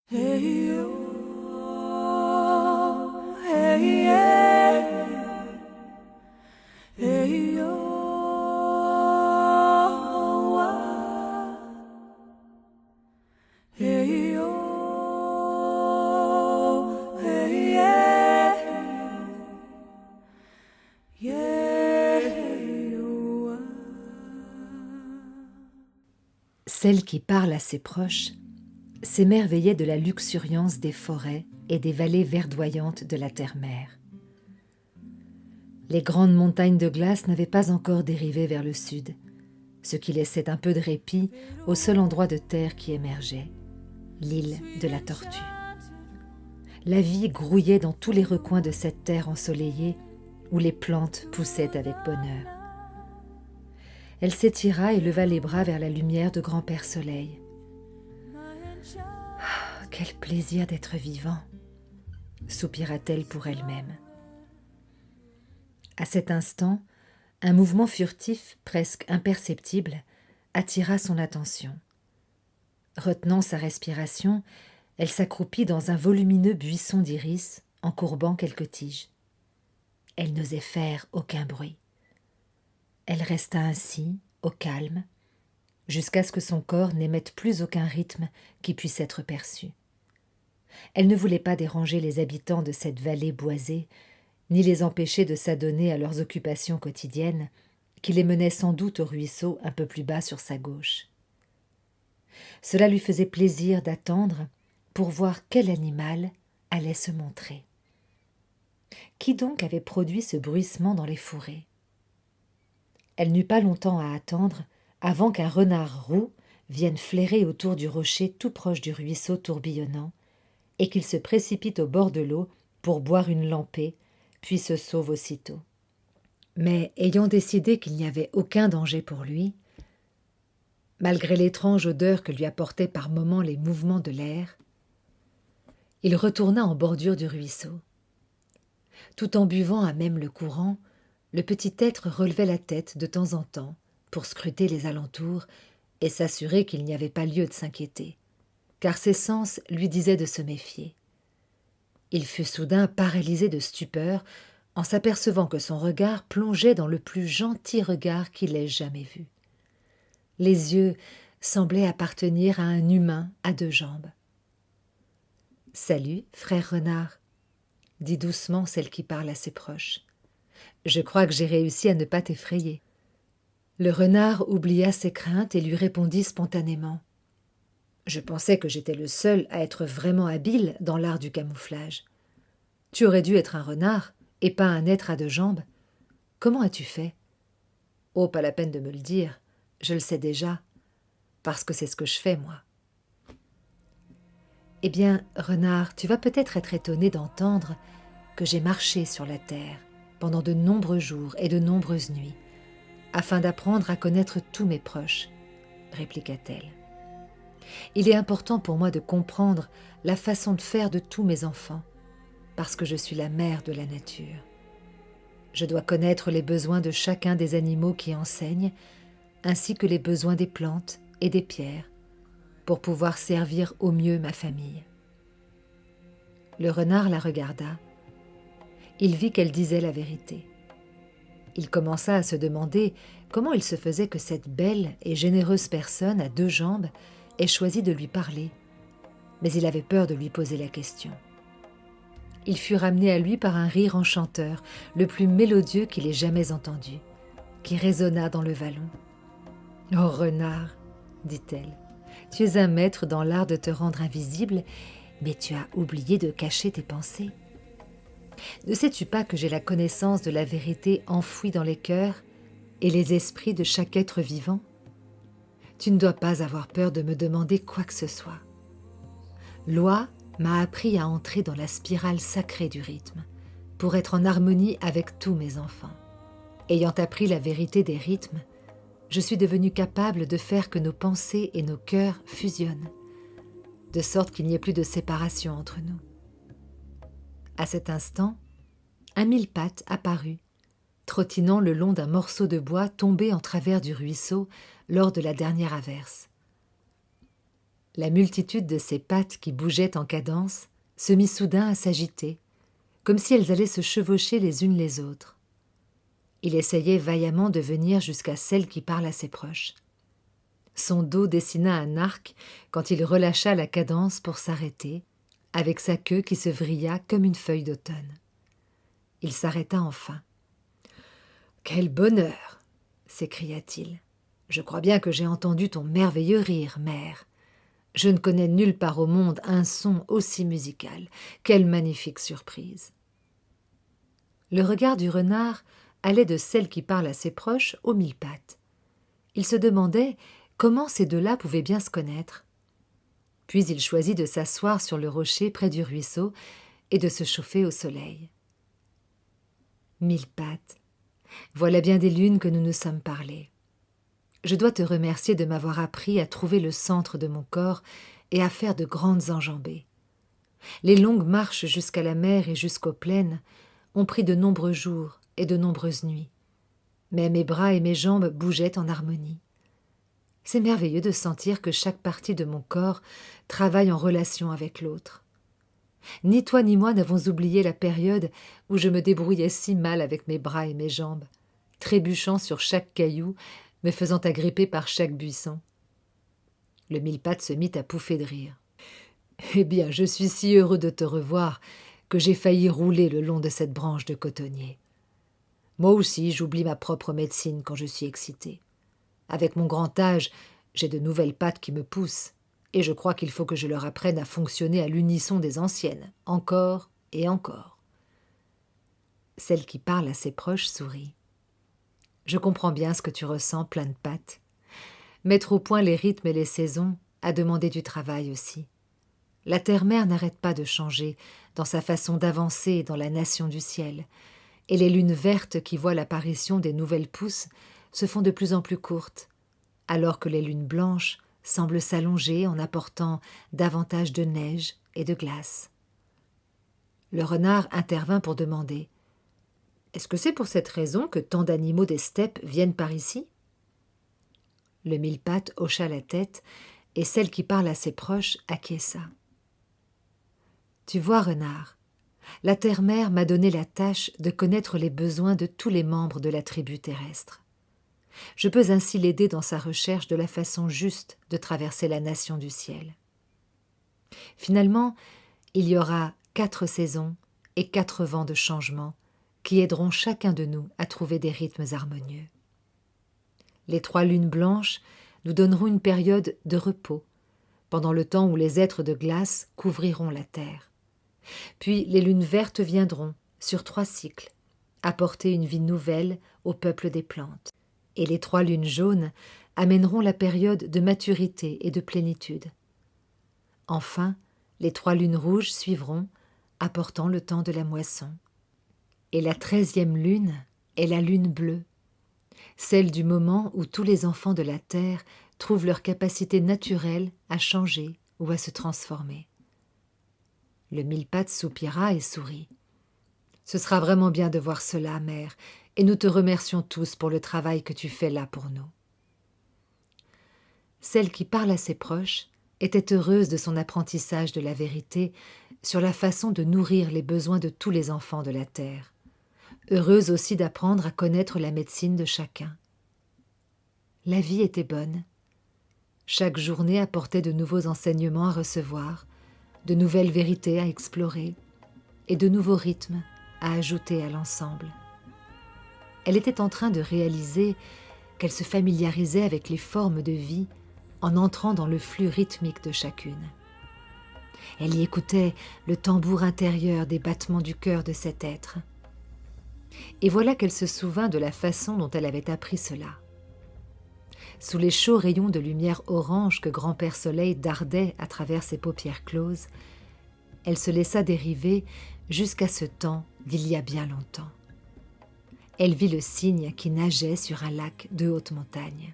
Hey yo, hey yeah, hey yo, hey yo, hey yeah, yeah yo. Celle qui parle à ses proches s'émerveillait de la luxuriance des forêts et des vallées verdoyantes de la terre-mère. Les grandes montagnes de glace n'avaient pas encore dérivé vers le sud, ce qui laissait un peu de répit au seul endroit de terre qui émergeait, l'île de la Tortue. La vie grouillait dans tous les recoins de cette terre ensoleillée où les plantes poussaient avec bonheur. Elle s'étira et leva les bras vers la lumière de Grand-Père Soleil. « Quel plaisir d'être vivant !» soupira-t-elle pour elle-même. À cet instant, un mouvement furtif, presque imperceptible, attira son attention. Retenant sa respiration, elle s'accroupit dans un volumineux buisson d'iris, en courbant quelques tiges. Elle n'osait faire aucun bruit. Elle resta ainsi, au calme, jusqu'à ce que son corps n'émette plus aucun rythme qui puisse être perçu. Elle ne voulait pas déranger les habitants de cette vallée boisée, ni les empêcher de s'adonner à leurs occupations quotidiennes, qui les menaient sans doute au ruisseau un peu plus bas sur sa gauche. Cela lui faisait plaisir d'attendre pour voir quel animal allait se montrer. Qui donc avait produit ce bruissement dans les fourrés ? Elle n'eut pas longtemps à attendre avant qu'un renard roux vienne flairer autour du rocher tout proche du ruisseau tourbillonnant et qu'il se précipite au bord de l'eau pour boire une lampée, puis se sauve aussitôt. Mais ayant décidé qu'il n'y avait aucun danger pour lui, malgré l'étrange odeur que lui apportaient par moments les mouvements de l'air, il retourna en bordure du ruisseau. Tout en buvant à même le courant, le petit être relevait la tête de temps en temps pour scruter les alentours et s'assurer qu'il n'y avait pas lieu de s'inquiéter, car ses sens lui disaient de se méfier. Il fut soudain paralysé de stupeur en s'apercevant que son regard plongeait dans le plus gentil regard qu'il ait jamais vu. Les yeux semblaient appartenir à un humain à deux jambes. « Salut, frère renard », dit doucement celle qui parle à ses proches. « Je crois que j'ai réussi à ne pas t'effrayer. » Le renard oublia ses craintes et lui répondit spontanément. « Je pensais que j'étais le seul à être vraiment habile dans l'art du camouflage. Tu aurais dû être un renard et pas un être à deux jambes. Comment as-tu fait ? » « Oh, pas la peine de me le dire, je le sais déjà, parce que c'est ce que je fais, moi. » « Eh bien, renard, tu vas peut-être être étonné d'entendre que j'ai marché sur la terre pendant de nombreux jours et de nombreuses nuits, afin d'apprendre à connaître tous mes proches, » répliqua-t-elle. « Il est important pour moi de comprendre la façon de faire de tous mes enfants, parce que je suis la mère de la nature. Je dois connaître les besoins de chacun des animaux qui enseignent, ainsi que les besoins des plantes et des pierres, pour pouvoir servir au mieux ma famille. » Le renard la regarda. Il vit qu'elle disait la vérité. Il commença à se demander comment il se faisait que cette belle et généreuse personne à deux jambes ait choisi de lui parler, mais il avait peur de lui poser la question. Il fut ramené à lui par un rire enchanteur, le plus mélodieux qu'il ait jamais entendu, qui résonna dans le vallon. « Oh, renard, dit-elle, tu es un maître dans l'art de te rendre invisible, mais tu as oublié de cacher tes pensées. Ne sais-tu pas que j'ai la connaissance de la vérité enfouie dans les cœurs et les esprits de chaque être vivant ? Tu ne dois pas avoir peur de me demander quoi que ce soit. Loi m'a appris à entrer dans la spirale sacrée du rythme, pour être en harmonie avec tous mes enfants. Ayant appris la vérité des rythmes, je suis devenue capable de faire que nos pensées et nos cœurs fusionnent, de sorte qu'il n'y ait plus de séparation entre nous. » À cet instant, un mille-pattes apparut, trottinant le long d'un morceau de bois tombé en travers du ruisseau lors de la dernière averse. La multitude de ses pattes qui bougeaient en cadence se mit soudain à s'agiter, comme si elles allaient se chevaucher les unes les autres. Il essayait vaillamment de venir jusqu'à celle qui parle à ses proches. Son dos dessina un arc quand il relâcha la cadence pour s'arrêter, avec sa queue qui se vrilla comme une feuille d'automne. Il s'arrêta enfin. « Quel bonheur !» s'écria-t-il. « Je crois bien que j'ai entendu ton merveilleux rire, mère. Je ne connais nulle part au monde un son aussi musical. Quelle magnifique surprise !» Le regard du renard allait de celle qui parle à ses proches aux mille pattes. Il se demandait comment ces deux-là pouvaient bien se connaître. Puis il choisit de s'asseoir sur le rocher près du ruisseau et de se chauffer au soleil. Mille pattes, voilà bien des lunes que nous nous sommes parlé. Je dois te remercier de m'avoir appris à trouver le centre de mon corps et à faire de grandes enjambées. Les longues marches jusqu'à la mer et jusqu'aux plaines ont pris de nombreux jours et de nombreuses nuits. Mais mes bras et mes jambes bougeaient en harmonie. C'est merveilleux de sentir que chaque partie de mon corps travaille en relation avec l'autre. Ni toi ni moi n'avons oublié la période où je me débrouillais si mal avec mes bras et mes jambes, trébuchant sur chaque caillou, me faisant agripper par chaque buisson. Le mille-pattes se mit à pouffer de rire. « Eh bien, je suis si heureux de te revoir que j'ai failli rouler le long de cette branche de cotonnier. Moi aussi, j'oublie ma propre médecine quand je suis excité. Avec mon grand âge, j'ai de nouvelles pattes qui me poussent, et je crois qu'il faut que je leur apprenne à fonctionner à l'unisson des anciennes, encore et encore. » Celle qui parle à ses proches sourit. « Je comprends bien ce que tu ressens, plein de pattes. Mettre au point les rythmes et les saisons a demandé du travail aussi. La terre-mère n'arrête pas de changer dans sa façon d'avancer dans la nation du ciel, et les lunes vertes qui voient l'apparition des nouvelles pousses se font de plus en plus courtes, alors que les lunes blanches semblent s'allonger en apportant davantage de neige et de glace. » Le renard intervint pour demander « Est-ce que c'est pour cette raison que tant d'animaux des steppes viennent par ici ?» Le mille-pattes hocha la tête et celle qui parle à ses proches acquiesça. « Tu vois, renard, la terre-mère m'a donné la tâche de connaître les besoins de tous les membres de la tribu terrestre. Je peux ainsi l'aider dans sa recherche de la façon juste de traverser la nation du ciel. Finalement, il y aura 4 saisons et 4 vents de changement qui aideront chacun de nous à trouver des rythmes harmonieux. Les 3 lunes blanches nous donneront une période de repos, pendant le temps où les êtres de glace couvriront la terre. Puis les lunes vertes viendront, sur 3 cycles, apporter une vie nouvelle au peuple des plantes. Et les 3 lunes jaunes amèneront la période de maturité et de plénitude. Enfin, les 3 lunes rouges suivront, apportant le temps de la moisson. Et la 13e lune est la lune bleue, celle du moment où tous les enfants de la terre trouvent leur capacité naturelle à changer ou à se transformer. Le mille-pattes soupira et sourit. « Ce sera vraiment bien de voir cela, mère, et nous te remercions tous pour le travail que tu fais là pour nous. » Celle qui parle à ses proches était heureuse de son apprentissage de la vérité sur la façon de nourrir les besoins de tous les enfants de la terre, heureuse aussi d'apprendre à connaître la médecine de chacun. La vie était bonne. Chaque journée apportait de nouveaux enseignements à recevoir, de nouvelles vérités à explorer et de nouveaux rythmes à ajouter à l'ensemble. Elle était en train de réaliser qu'elle se familiarisait avec les formes de vie en entrant dans le flux rythmique de chacune. Elle y écoutait le tambour intérieur des battements du cœur de cet être. Et voilà qu'elle se souvint de la façon dont elle avait appris cela. Sous les chauds rayons de lumière orange que Grand-Père Soleil dardait à travers ses paupières closes, elle se laissa dériver jusqu'à ce temps d'il y a bien longtemps. Elle vit le cygne qui nageait sur un lac de haute montagne.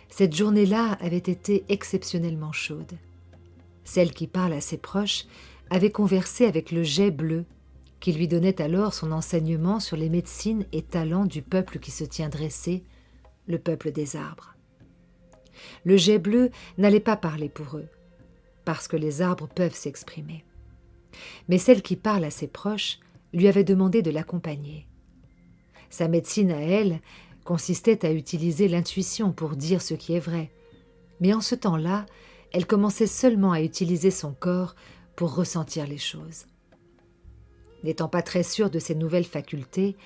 Cette journée-là avait été exceptionnellement chaude. Celle qui parle à ses proches avait conversé avec le geai bleu, qui lui donnait alors son enseignement sur les médecines et talents du peuple qui se tient dressé, le peuple des arbres. Le jet bleu n'allait pas parler pour eux, parce que les arbres peuvent s'exprimer. Mais celle qui parle à ses proches lui avait demandé de l'accompagner. Sa médecine à elle consistait à utiliser l'intuition pour dire ce qui est vrai, mais en ce temps-là, elle commençait seulement à utiliser son corps pour ressentir les choses. N'étant pas très sûre de ses nouvelles facultés,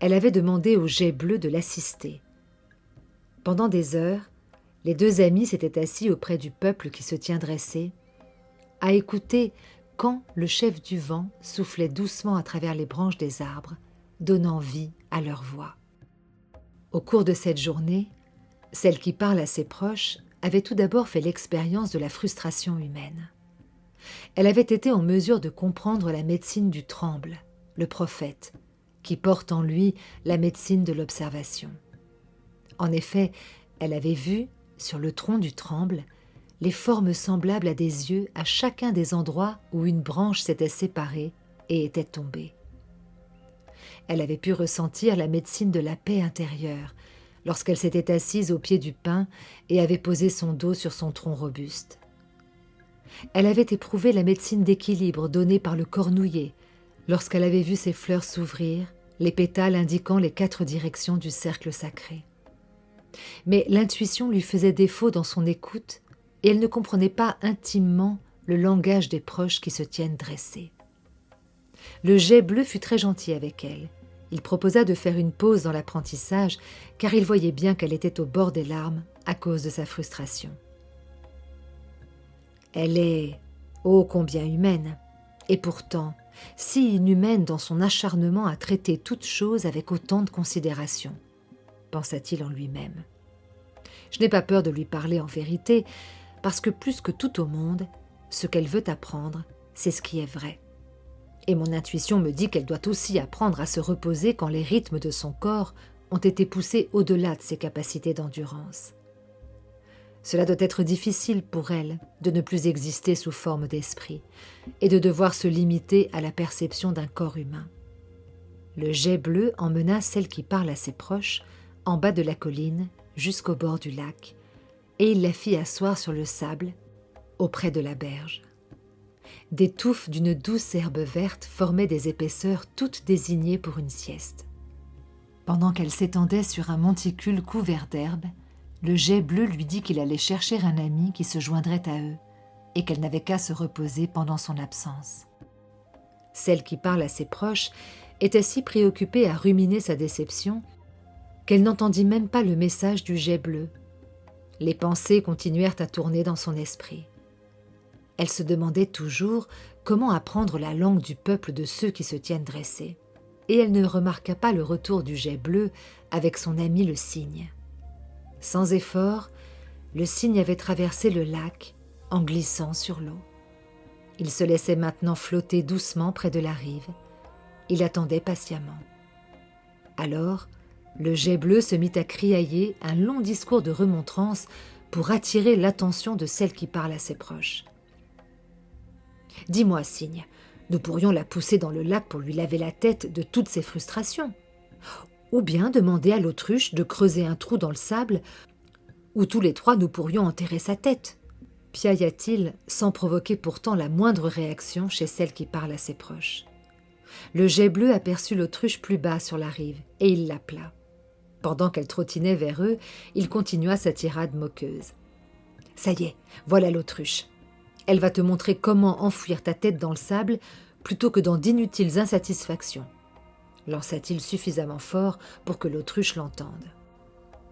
elle avait demandé au jet bleu de l'assister. Pendant des heures, les deux amis s'étaient assis auprès du peuple qui se tient dressé, à écouter quand le chef du vent soufflait doucement à travers les branches des arbres, donnant vie à leur voix. Au cours de cette journée, celle qui parle à ses proches avait tout d'abord fait l'expérience de la frustration humaine. Elle avait été en mesure de comprendre la médecine du tremble, le prophète, qui porte en lui la médecine de l'observation. En effet, elle avait vu, sur le tronc du tremble, les formes semblables à des yeux à chacun des endroits où une branche s'était séparée et était tombée. Elle avait pu ressentir la médecine de la paix intérieure lorsqu'elle s'était assise au pied du pin et avait posé son dos sur son tronc robuste. Elle avait éprouvé la médecine d'équilibre donnée par le cornouiller lorsqu'elle avait vu ses fleurs s'ouvrir, les pétales indiquant les 4 directions du cercle sacré. Mais l'intuition lui faisait défaut dans son écoute et elle ne comprenait pas intimement le langage des proches qui se tiennent dressés. Le jet bleu fut très gentil avec elle. Il proposa de faire une pause dans l'apprentissage car il voyait bien qu'elle était au bord des larmes à cause de sa frustration. Elle est ô combien humaine, et pourtant si inhumaine dans son acharnement à traiter toute chose avec autant de considération, pensa-t-il en lui-même. Je n'ai pas peur de lui parler en vérité, parce que plus que tout au monde, ce qu'elle veut apprendre, c'est ce qui est vrai. Et mon intuition me dit qu'elle doit aussi apprendre à se reposer quand les rythmes de son corps ont été poussés au-delà de ses capacités d'endurance. Cela doit être difficile pour elle de ne plus exister sous forme d'esprit et de devoir se limiter à la perception d'un corps humain. Le jet bleu emmena celle qui parle à ses proches en bas de la colline jusqu'au bord du lac et il la fit asseoir sur le sable auprès de la berge. Des touffes d'une douce herbe verte formaient des épaisseurs toutes désignées pour une sieste. Pendant qu'elle s'étendait sur un monticule couvert d'herbe, le jet bleu lui dit qu'il allait chercher un ami qui se joindrait à eux et qu'elle n'avait qu'à se reposer pendant son absence. Celle qui parle à ses proches était si préoccupée à ruminer sa déception qu'elle n'entendit même pas le message du jet bleu. Les pensées continuèrent à tourner dans son esprit. Elle se demandait toujours comment apprendre la langue du peuple de ceux qui se tiennent dressés, et elle ne remarqua pas le retour du jet bleu avec son ami le cygne. Sans effort, le cygne avait traversé le lac en glissant sur l'eau. Il se laissait maintenant flotter doucement près de la rive. Il attendait patiemment. Alors, le jet bleu se mit à criailler un long discours de remontrance pour attirer l'attention de celle qui parle à ses proches. « Dis-moi, cygne, nous pourrions la pousser dans le lac pour lui laver la tête de toutes ses frustrations. Ou bien demander à l'autruche de creuser un trou dans le sable où tous les 3 nous pourrions enterrer sa tête. » piailla-t-il sans provoquer pourtant la moindre réaction chez celle qui parle à ses proches. Le jet bleu aperçut l'autruche plus bas sur la rive et il l'appela. Pendant qu'elle trottinait vers eux, il continua sa tirade moqueuse. « Ça y est, voilà l'autruche. Elle va te montrer comment enfouir ta tête dans le sable plutôt que dans d'inutiles insatisfactions. » lança-t-il suffisamment fort pour que l'autruche l'entende.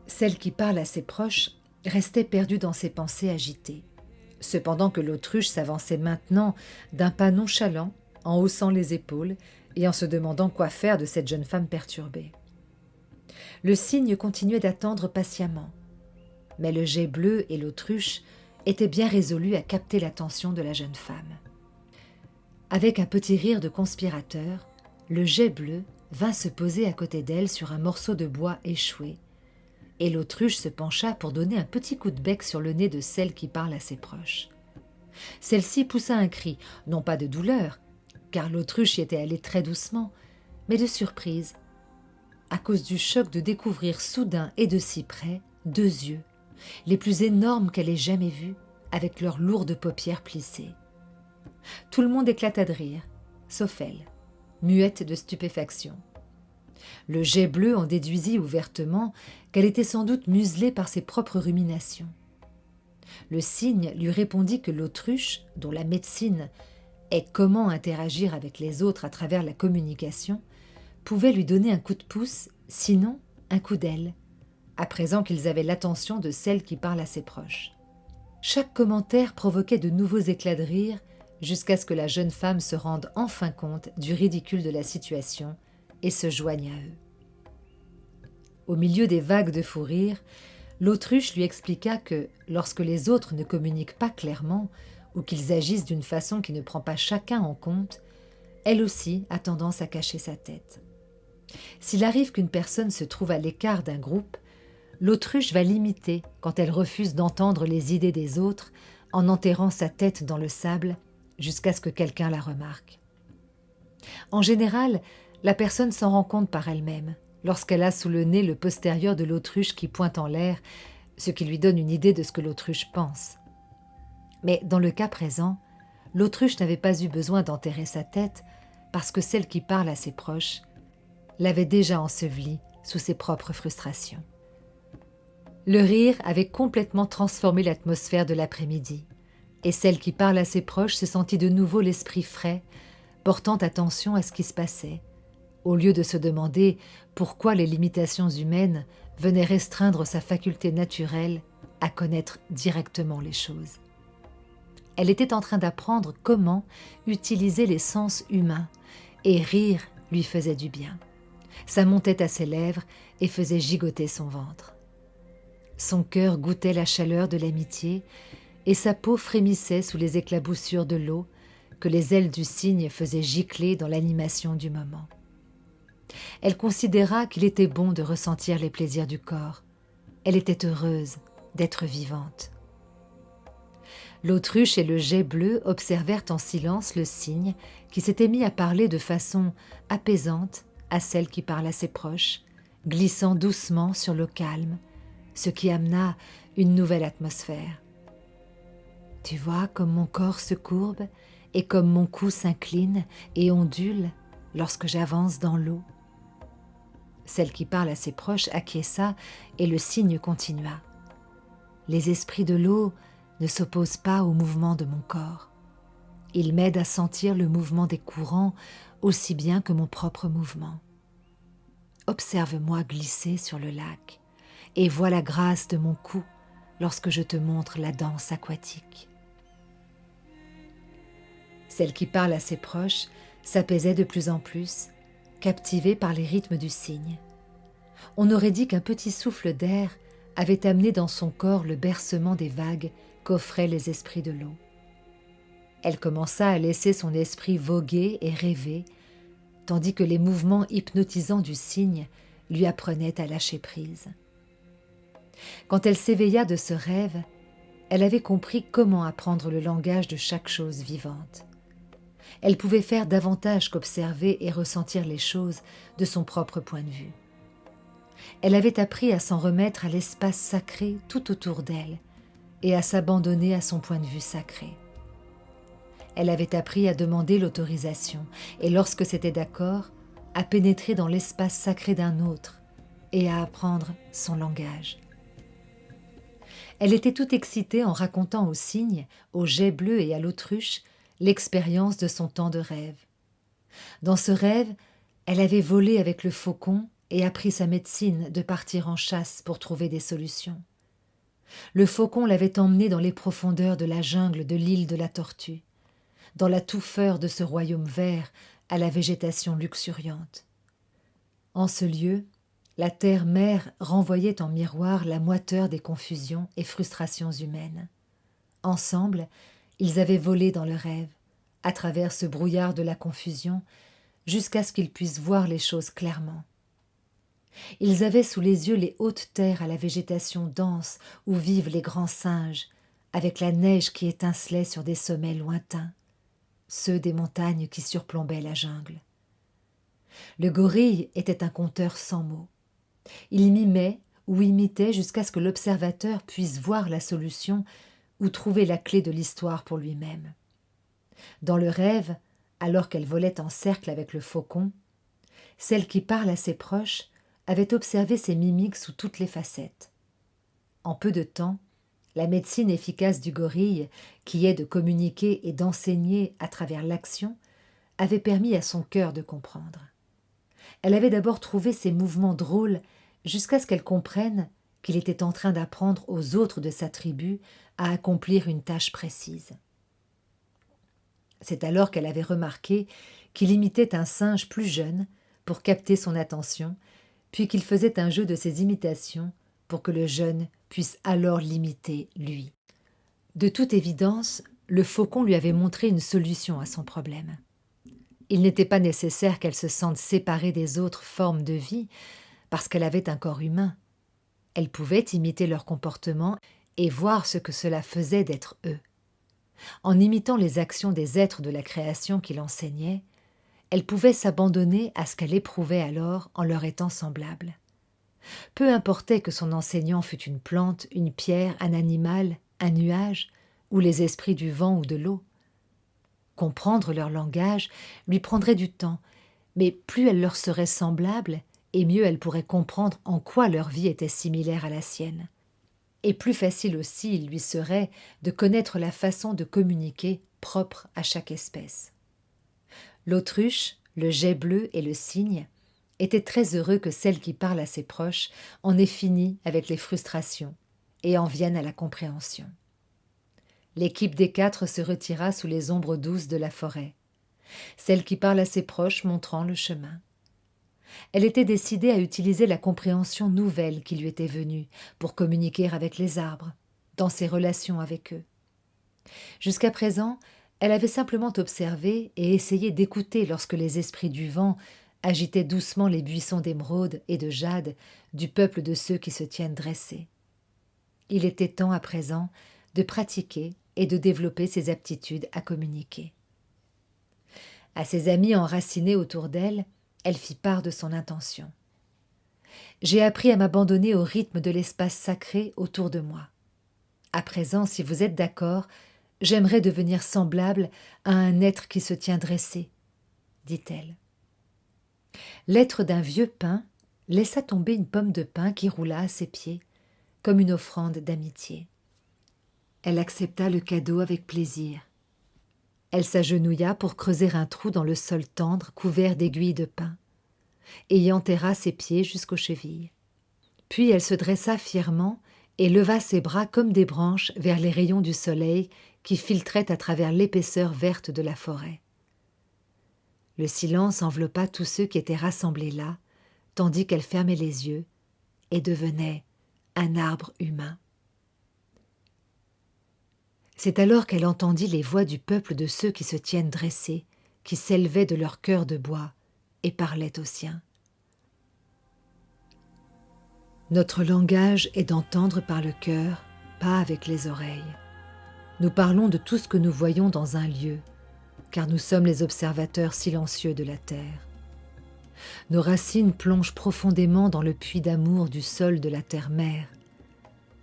Celle qui parle à ses proches restait perdue dans ses pensées agitées, cependant que l'autruche s'avançait maintenant d'un pas nonchalant, en haussant les épaules et en se demandant quoi faire de cette jeune femme perturbée. Le cygne continuait d'attendre patiemment, mais le jet bleu et l'autruche étaient bien résolus à capter l'attention de la jeune femme. Avec un petit rire de conspirateur, le jet bleu vint se poser à côté d'elle sur un morceau de bois échoué, et l'autruche se pencha pour donner un petit coup de bec sur le nez de celle qui parle à ses proches. Celle-ci poussa un cri, non pas de douleur, car l'autruche y était allée très doucement, mais de surprise, à cause du choc de découvrir soudain et de si près 2 yeux les plus énormes qu'elle ait jamais vues, avec leurs lourdes paupières plissées. Tout le monde éclata de rire, sauf elle, muette de stupéfaction. Le jet bleu en déduisit ouvertement qu'elle était sans doute muselée par ses propres ruminations. Le cygne lui répondit que l'autruche, dont la médecine est comment interagir avec les autres à travers la communication, pouvait lui donner un coup de pouce, sinon un coup d'aile, à présent qu'ils avaient l'attention de celle qui parle à ses proches. Chaque commentaire provoquait de nouveaux éclats de rire jusqu'à ce que la jeune femme se rende enfin compte du ridicule de la situation et se joigne à eux. Au milieu des vagues de fou rire, l'autruche lui expliqua que, lorsque les autres ne communiquent pas clairement ou qu'ils agissent d'une façon qui ne prend pas chacun en compte, elle aussi a tendance à cacher sa tête. S'il arrive qu'une personne se trouve à l'écart d'un groupe, l'autruche va l'imiter quand elle refuse d'entendre les idées des autres en enterrant sa tête dans le sable jusqu'à ce que quelqu'un la remarque. En général, la personne s'en rend compte par elle-même lorsqu'elle a sous le nez le postérieur de l'autruche qui pointe en l'air, ce qui lui donne une idée de ce que l'autruche pense. Mais dans le cas présent, l'autruche n'avait pas eu besoin d'enterrer sa tête parce que celle qui parle à ses proches l'avait déjà ensevelie sous ses propres frustrations. Le rire avait complètement transformé l'atmosphère de l'après-midi, et celle qui parle à ses proches se sentit de nouveau l'esprit frais, portant attention à ce qui se passait, au lieu de se demander pourquoi les limitations humaines venaient restreindre sa faculté naturelle à connaître directement les choses. Elle était en train d'apprendre comment utiliser les sens humains, et rire lui faisait du bien. Ça montait à ses lèvres et faisait gigoter son ventre. Son cœur goûtait la chaleur de l'amitié et sa peau frémissait sous les éclaboussures de l'eau que les ailes du cygne faisaient gicler dans l'animation du moment. Elle considéra qu'il était bon de ressentir les plaisirs du corps. Elle était heureuse d'être vivante. L'autruche et le geai bleu observèrent en silence le cygne qui s'était mis à parler de façon apaisante à celle qui parle à ses proches, glissant doucement sur l'eau calme, ce qui amena une nouvelle atmosphère. « Tu vois comme mon corps se courbe et comme mon cou s'incline et ondule lorsque j'avance dans l'eau. » Celle qui parle à ses proches acquiesça et le cygne continua. « Les esprits de l'eau ne s'opposent pas au mouvement de mon corps. Ils m'aident à sentir le mouvement des courants aussi bien que mon propre mouvement. Observe-moi glisser sur le lac et vois la grâce de mon cou lorsque je te montre la danse aquatique. » Celle qui parle à ses proches s'apaisait de plus en plus, captivée par les rythmes du cygne. On aurait dit qu'un petit souffle d'air avait amené dans son corps le bercement des vagues qu'offraient les esprits de l'eau. Elle commença à laisser son esprit voguer et rêver, tandis que les mouvements hypnotisants du cygne lui apprenaient à lâcher prise. Quand elle s'éveilla de ce rêve, elle avait compris comment apprendre le langage de chaque chose vivante. Elle pouvait faire davantage qu'observer et ressentir les choses de son propre point de vue. Elle avait appris à s'en remettre à l'espace sacré tout autour d'elle et à s'abandonner à son point de vue sacré. Elle avait appris à demander l'autorisation et, lorsque c'était d'accord, à pénétrer dans l'espace sacré d'un autre et à apprendre son langage. Elle était toute excitée en racontant au cygne, au geai bleu et à l'autruche l'expérience de son temps de rêve. Dans ce rêve, elle avait volé avec le faucon et appris sa médecine de partir en chasse pour trouver des solutions. Le faucon l'avait emmenée dans les profondeurs de la jungle de l'île de la Tortue, dans la touffeur de ce royaume vert à la végétation luxuriante. En ce lieu, la terre-mère renvoyait en miroir la moiteur des confusions et frustrations humaines. Ensemble, ils avaient volé dans le rêve, à travers ce brouillard de la confusion, jusqu'à ce qu'ils puissent voir les choses clairement. Ils avaient sous les yeux les hautes terres à la végétation dense où vivent les grands singes, avec la neige qui étincelait sur des sommets lointains, ceux des montagnes qui surplombaient la jungle. Le gorille était un conteur sans mots. Il mimait, ou imitait jusqu'à ce que l'observateur puisse voir la solution ou trouver la clé de l'histoire pour lui-même. Dans le rêve, alors qu'elle volait en cercle avec le faucon, celle qui parle à ses proches avait observé ses mimiques sous toutes les facettes. En peu de temps, la médecine efficace du gorille, qui est de communiquer et d'enseigner à travers l'action, avait permis à son cœur de comprendre. Elle avait d'abord trouvé ses mouvements drôles jusqu'à ce qu'elle comprenne qu'il était en train d'apprendre aux autres de sa tribu à accomplir une tâche précise. C'est alors qu'elle avait remarqué qu'il imitait un singe plus jeune pour capter son attention, puis qu'il faisait un jeu de ses imitations pour que le jeune puisse alors l'imiter lui. De toute évidence, le faucon lui avait montré une solution à son problème. Il n'était pas nécessaire qu'elle se sente séparée des autres formes de vie parce qu'elle avait un corps humain. Elle pouvait imiter leur comportement et voir ce que cela faisait d'être eux. En imitant les actions des êtres de la création qu'il enseignait, elle pouvait s'abandonner à ce qu'elle éprouvait alors en leur étant semblable. Peu importait que son enseignant fût une plante, une pierre, un animal, un nuage, ou les esprits du vent ou de l'eau. Comprendre leur langage lui prendrait du temps, mais plus elle leur serait semblable, et mieux elle pourrait comprendre en quoi leur vie était similaire à la sienne. Et plus facile aussi il lui serait de connaître la façon de communiquer propre à chaque espèce. L'autruche, le geais bleu et le cygne étaient très heureux que celle qui parle à ses proches en ait fini avec les frustrations et en vienne à la compréhension. L'équipe des 4 se retira sous les ombres douces de la forêt, celle qui parle à ses proches montrant le chemin. Elle était décidée à utiliser la compréhension nouvelle qui lui était venue pour communiquer avec les arbres, dans ses relations avec eux. Jusqu'à présent, elle avait simplement observé et essayé d'écouter lorsque les esprits du vent agitaient doucement les buissons d'émeraude et de jade du peuple de ceux qui se tiennent dressés. Il était temps à présent de pratiquer et de développer ses aptitudes à communiquer. À ses amis enracinés autour d'elle, elle fit part de son intention. « J'ai appris à m'abandonner au rythme de l'espace sacré autour de moi. À présent, si vous êtes d'accord, j'aimerais devenir semblable à un être qui se tient dressé, » dit-elle. L'être d'un vieux pin laissa tomber une pomme de pin qui roula à ses pieds, comme une offrande d'amitié. Elle accepta le cadeau avec plaisir. Elle s'agenouilla pour creuser un trou dans le sol tendre couvert d'aiguilles de pin, et y enterra ses pieds jusqu'aux chevilles. Puis elle se dressa fièrement et leva ses bras comme des branches vers les rayons du soleil qui filtraient à travers l'épaisseur verte de la forêt. Le silence enveloppa tous ceux qui étaient rassemblés là, tandis qu'elle fermait les yeux et devenait un arbre humain. C'est alors qu'elle entendit les voix du peuple de ceux qui se tiennent dressés, qui s'élevaient de leur cœur de bois et parlaient aux siens. Notre langage est d'entendre par le cœur, pas avec les oreilles. Nous parlons de tout ce que nous voyons dans un lieu, car nous sommes les observateurs silencieux de la terre. Nos racines plongent profondément dans le puits d'amour du sol de la terre-mère,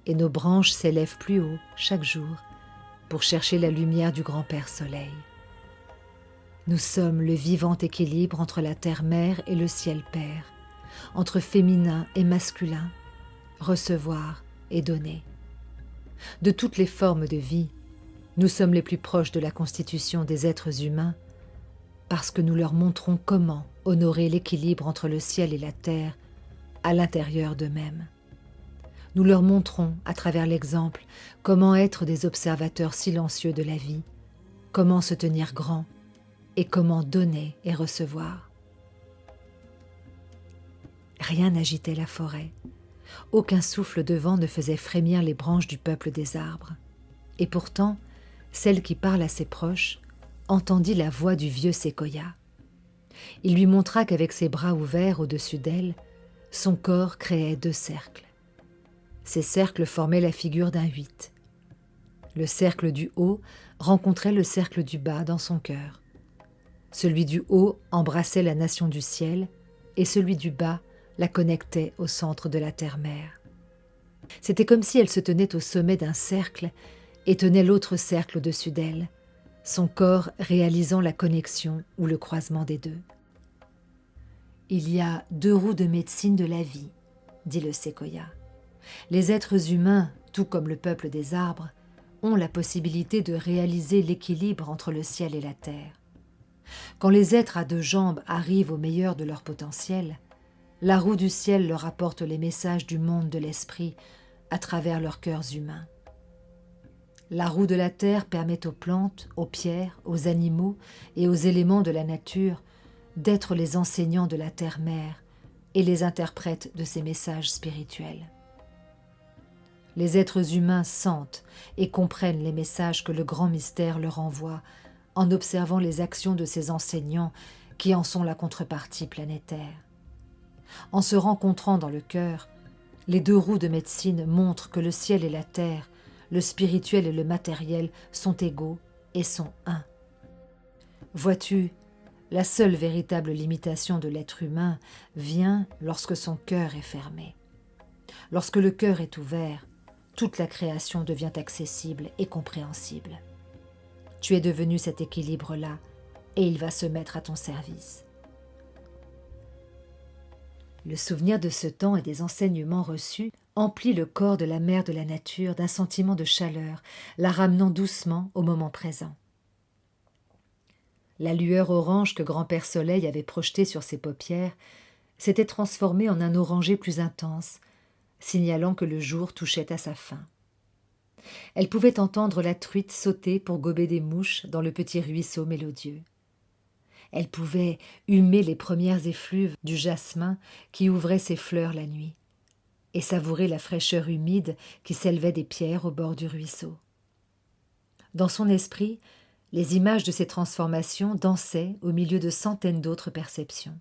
et nos branches s'élèvent plus haut chaque jour pour chercher la lumière du grand-père soleil. Nous sommes le vivant équilibre entre la terre-mère et le ciel-père, entre féminin et masculin, recevoir et donner. De toutes les formes de vie, nous sommes les plus proches de la constitution des êtres humains parce que nous leur montrons comment honorer l'équilibre entre le ciel et la terre à l'intérieur d'eux-mêmes. Nous leur montrons, à travers l'exemple, comment être des observateurs silencieux de la vie, comment se tenir grand et comment donner et recevoir. Rien n'agitait la forêt. Aucun souffle de vent ne faisait frémir les branches du peuple des arbres. Et pourtant, celle qui parle à ses proches entendit la voix du vieux séquoia. Il lui montra qu'avec ses bras ouverts au-dessus d'elle, son corps créait 2 cercles. Ces cercles formaient la figure d'un 8. Le cercle du haut rencontrait le cercle du bas dans son cœur. Celui du haut embrassait la nation du ciel et celui du bas la connectait au centre de la terre-mère. C'était comme si elle se tenait au sommet d'un cercle et tenait l'autre cercle au-dessus d'elle, son corps réalisant la connexion ou le croisement des deux. Il y a deux roues de médecine de la vie, dit le séquoia. Les êtres humains, tout comme le peuple des arbres, ont la possibilité de réaliser l'équilibre entre le ciel et la terre. Quand les êtres à deux jambes arrivent au meilleur de leur potentiel, la roue du ciel leur apporte les messages du monde de l'esprit à travers leurs cœurs humains. La roue de la terre permet aux plantes, aux pierres, aux animaux et aux éléments de la nature d'être les enseignants de la terre-mère et les interprètes de ces messages spirituels. Les êtres humains sentent et comprennent les messages que le grand mystère leur envoie en observant les actions de ces enseignants qui en sont la contrepartie planétaire. En se rencontrant dans le cœur, les deux roues de médecine montrent que le ciel et la terre, le spirituel et le matériel sont égaux et sont un. Vois-tu, la seule véritable limitation de l'être humain vient lorsque son cœur est fermé. Lorsque le cœur est ouvert, toute la création devient accessible et compréhensible. Tu es devenu cet équilibre-là et il va se mettre à ton service. Le souvenir de ce temps et des enseignements reçus emplit le corps de la mère de la nature d'un sentiment de chaleur, la ramenant doucement au moment présent. La lueur orange que Grand-Père Soleil avait projetée sur ses paupières s'était transformée en un orangé plus intense, signalant que le jour touchait à sa fin. Elle pouvait entendre la truite sauter pour gober des mouches dans le petit ruisseau mélodieux. Elle pouvait humer les premières effluves du jasmin qui ouvrait ses fleurs la nuit, et savourer la fraîcheur humide qui s'élevait des pierres au bord du ruisseau. Dans son esprit, les images de ces transformations dansaient au milieu de centaines d'autres perceptions.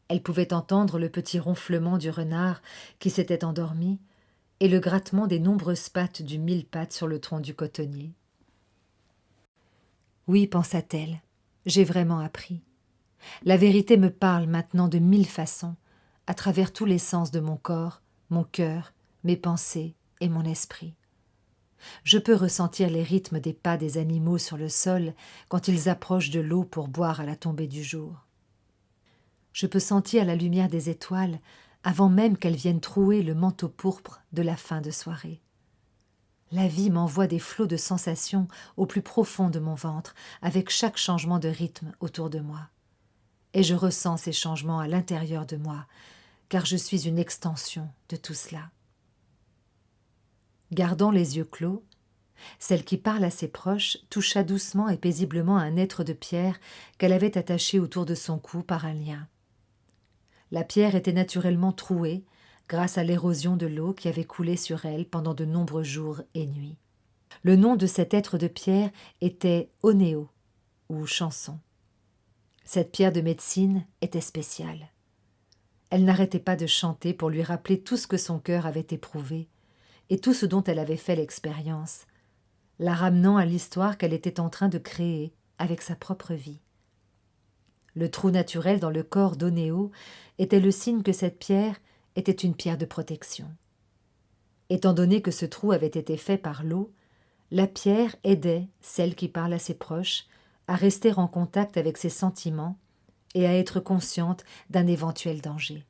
Elle pouvait entendre le petit ronflement du renard qui s'était endormi et le grattement des nombreuses pattes du mille-pattes sur le tronc du cotonnier. Oui, pensa-t-elle, j'ai vraiment appris. La vérité me parle maintenant de 1000 façons, à travers tous les sens de mon corps, mon cœur, mes pensées et mon esprit. Je peux ressentir les rythmes des pas des animaux sur le sol quand ils approchent de l'eau pour boire à la tombée du jour. Je peux sentir la lumière des étoiles avant même qu'elles viennent trouer le manteau pourpre de la fin de soirée. La vie m'envoie des flots de sensations au plus profond de mon ventre avec chaque changement de rythme autour de moi. Et je ressens ces changements à l'intérieur de moi, car je suis une extension de tout cela. Gardant les yeux clos, celle qui parle à ses proches toucha doucement et paisiblement un être de pierre qu'elle avait attaché autour de son cou par un lien. La pierre était naturellement trouée grâce à l'érosion de l'eau qui avait coulé sur elle pendant de nombreux jours et nuits. Le nom de cet être de pierre était Onéo, ou chanson. Cette pierre de médecine était spéciale. Elle n'arrêtait pas de chanter pour lui rappeler tout ce que son cœur avait éprouvé et tout ce dont elle avait fait l'expérience, la ramenant à l'histoire qu'elle était en train de créer avec sa propre vie. Le trou naturel dans le corps d'Onéo était le signe que cette pierre était une pierre de protection. Étant donné que ce trou avait été fait par l'eau, la pierre aidait celle qui parle à ses proches à rester en contact avec ses sentiments et à être consciente d'un éventuel danger.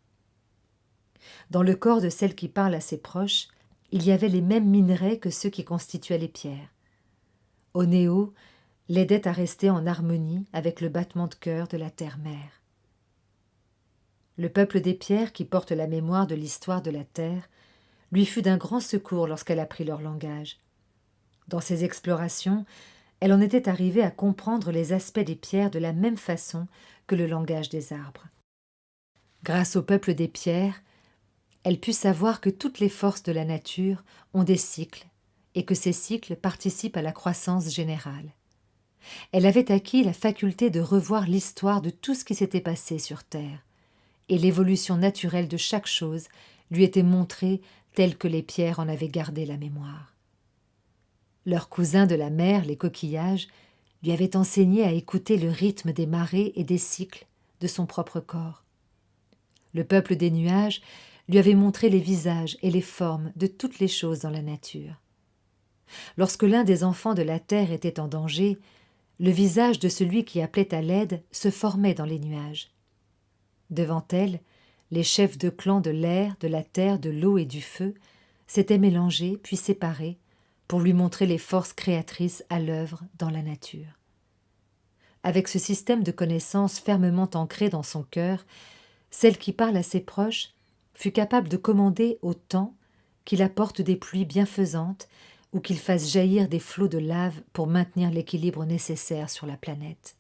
Dans le corps de celle qui parle à ses proches, il y avait les mêmes minerais que ceux qui constituaient les pierres. Onéo l'aidait à rester en harmonie avec le battement de cœur de la terre-mère. Le peuple des pierres, qui porte la mémoire de l'histoire de la terre, lui fut d'un grand secours lorsqu'elle apprit leur langage. Dans ses explorations, elle en était arrivée à comprendre les aspects des pierres de la même façon que le langage des arbres. Grâce au peuple des pierres, elle put savoir que toutes les forces de la nature ont des cycles et que ces cycles participent à la croissance générale. Elle avait acquis la faculté de revoir l'histoire de tout ce qui s'était passé sur Terre, et l'évolution naturelle de chaque chose lui était montrée telle que les pierres en avaient gardé la mémoire. Leurs cousins de la mer, les coquillages, lui avaient enseigné à écouter le rythme des marées et des cycles de son propre corps. Le peuple des nuages lui avait montré les visages et les formes de toutes les choses dans la nature. Lorsque l'un des enfants de la terre était en danger, le visage de celui qui appelait à l'aide se formait dans les nuages. Devant elle, les chefs de clan de l'air, de la terre, de l'eau et du feu s'étaient mélangés puis séparés pour lui montrer les forces créatrices à l'œuvre dans la nature. Avec ce système de connaissances fermement ancré dans son cœur, celle qui parle à ses proches fut capable de commander au temps qu'il apporte des pluies bienfaisantes ou qu'il fasse jaillir des flots de lave pour maintenir l'équilibre nécessaire sur la planète.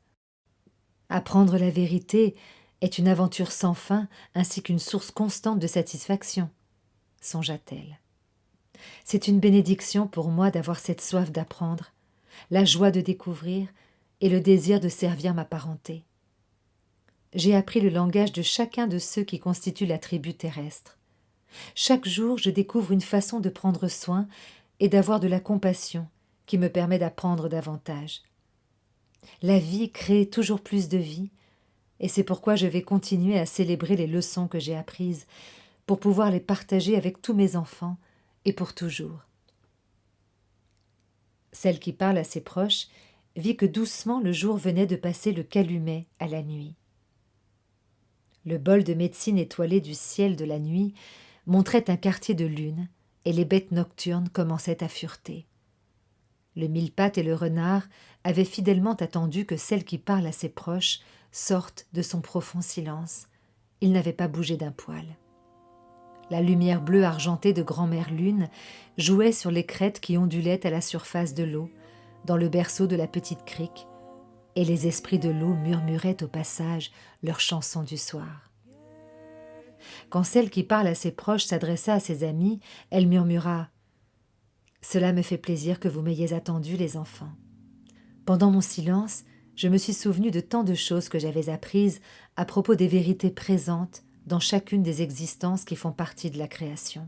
Apprendre la vérité est une aventure sans fin ainsi qu'une source constante de satisfaction, songea-t-elle. C'est une bénédiction pour moi d'avoir cette soif d'apprendre, la joie de découvrir et le désir de servir ma parenté. J'ai appris le langage de chacun de ceux qui constituent la tribu terrestre. Chaque jour, je découvre une façon de prendre soin et d'avoir de la compassion qui me permet d'apprendre davantage. La vie crée toujours plus de vie, et c'est pourquoi je vais continuer à célébrer les leçons que j'ai apprises pour pouvoir les partager avec tous mes enfants et pour toujours. Celle qui parle à ses proches vit que doucement le jour venait de passer le calumet à la nuit. Le bol de médecine étoilé du ciel de la nuit montrait un quartier de lune et les bêtes nocturnes commençaient à fureter. Le mille-pattes et le renard avaient fidèlement attendu que celle qui parle à ses proches sorte de son profond silence. Il n'avait pas bougé d'un poil. La lumière bleue argentée de grand-mère lune jouait sur les crêtes qui ondulaient à la surface de l'eau, dans le berceau de la petite crique, et les esprits de l'eau murmuraient au passage leurs chansons du soir. Quand celle qui parle à ses proches s'adressa à ses amis, elle murmura « Cela me fait plaisir que vous m'ayez attendu, les enfants. » Pendant mon silence, je me suis souvenu de tant de choses que j'avais apprises à propos des vérités présentes dans chacune des existences qui font partie de la création.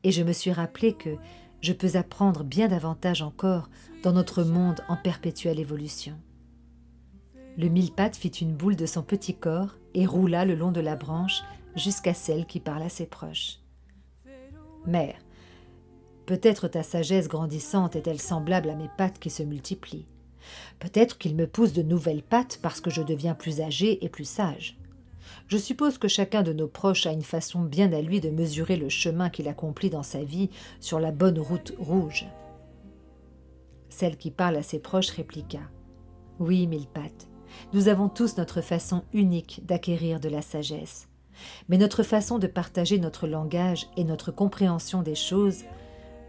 Et je me suis rappelé que je peux apprendre bien davantage encore dans notre monde en perpétuelle évolution. Le mille-pattes fit une boule de son petit corps et roula le long de la branche jusqu'à celle qui parle à ses proches. « Mère, peut-être ta sagesse grandissante est-elle semblable à mes pattes qui se multiplient. Peut-être qu'il me pousse de nouvelles pattes parce que je deviens plus âgé et plus sage. Je suppose que chacun de nos proches a une façon bien à lui de mesurer le chemin qu'il accomplit dans sa vie sur la bonne route rouge. » Celle qui parle à ses proches répliqua « Oui, mille-pattes, nous avons tous notre façon unique d'acquérir de la sagesse. Mais notre façon de partager notre langage et notre compréhension des choses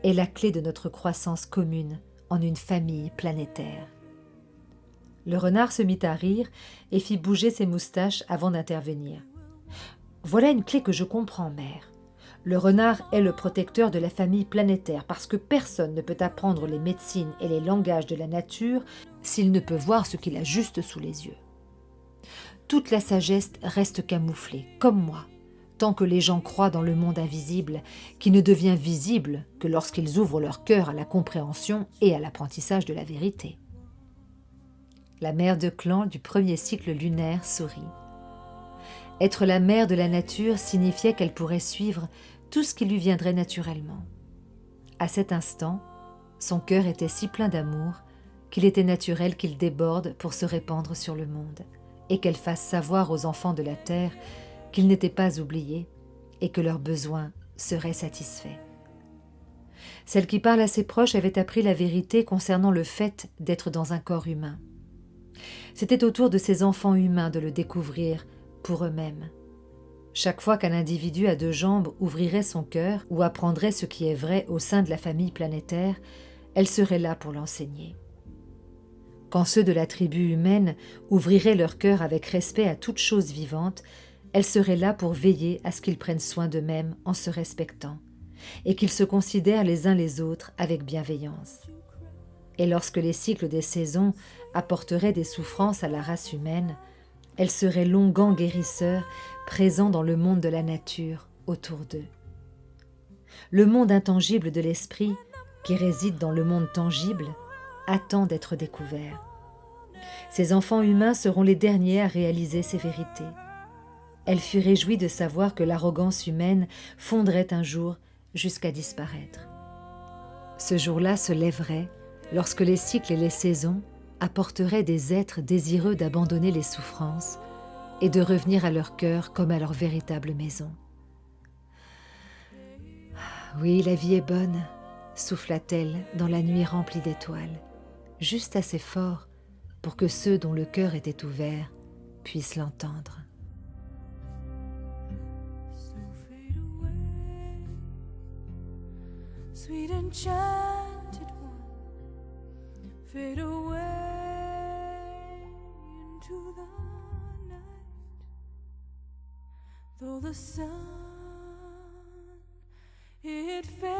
est la clé de notre croissance commune en une famille planétaire. » Le renard se mit à rire et fit bouger ses moustaches avant d'intervenir. « Voilà une clé que je comprends, mère. Le renard est le protecteur de la famille planétaire parce que personne ne peut apprendre les médecines et les langages de la nature s'il ne peut voir ce qu'il a juste sous les yeux. Toute la sagesse reste camouflée, comme moi, tant que les gens croient dans le monde invisible, qui ne devient visible que lorsqu'ils ouvrent leur cœur à la compréhension et à l'apprentissage de la vérité. » La mère de clan du premier cycle lunaire sourit. Être la mère de la nature signifiait qu'elle pourrait suivre tout ce qui lui viendrait naturellement. À cet instant, son cœur était si plein d'amour qu'il était naturel qu'il déborde pour se répandre sur le monde et qu'elle fasse savoir aux enfants de la terre qu'ils n'étaient pas oubliés et que leurs besoins seraient satisfaits. Celle qui parle à ses proches avait appris la vérité concernant le fait d'être dans un corps humain. C'était au tour de ces enfants humains de le découvrir pour eux-mêmes. Chaque fois qu'un individu à deux jambes ouvrirait son cœur ou apprendrait ce qui est vrai au sein de la famille planétaire, elle serait là pour l'enseigner. Quand ceux de la tribu humaine ouvriraient leur cœur avec respect à toute chose vivante, elle serait là pour veiller à ce qu'ils prennent soin d'eux-mêmes en se respectant et qu'ils se considèrent les uns les autres avec bienveillance. Et lorsque les cycles des saisons apporteraient des souffrances à la race humaine, elle serait l'onguent guérisseur présent dans le monde de la nature autour d'eux. Le monde intangible de l'esprit, qui réside dans le monde tangible, attend d'être découvert. Ces enfants humains seront les derniers à réaliser ces vérités. Elle fut réjouie de savoir que l'arrogance humaine fondrait un jour jusqu'à disparaître. Ce jour-là se lèverait lorsque les cycles et les saisons apporteraient des êtres désireux d'abandonner les souffrances et de revenir à leur cœur comme à leur véritable maison. « Oui, la vie est bonne », souffla-t-elle dans la nuit remplie d'étoiles, juste assez fort pour que ceux dont le cœur était ouvert puissent l'entendre. So fade away, sweet enchanted one, fade away into the night. Though the sun it fades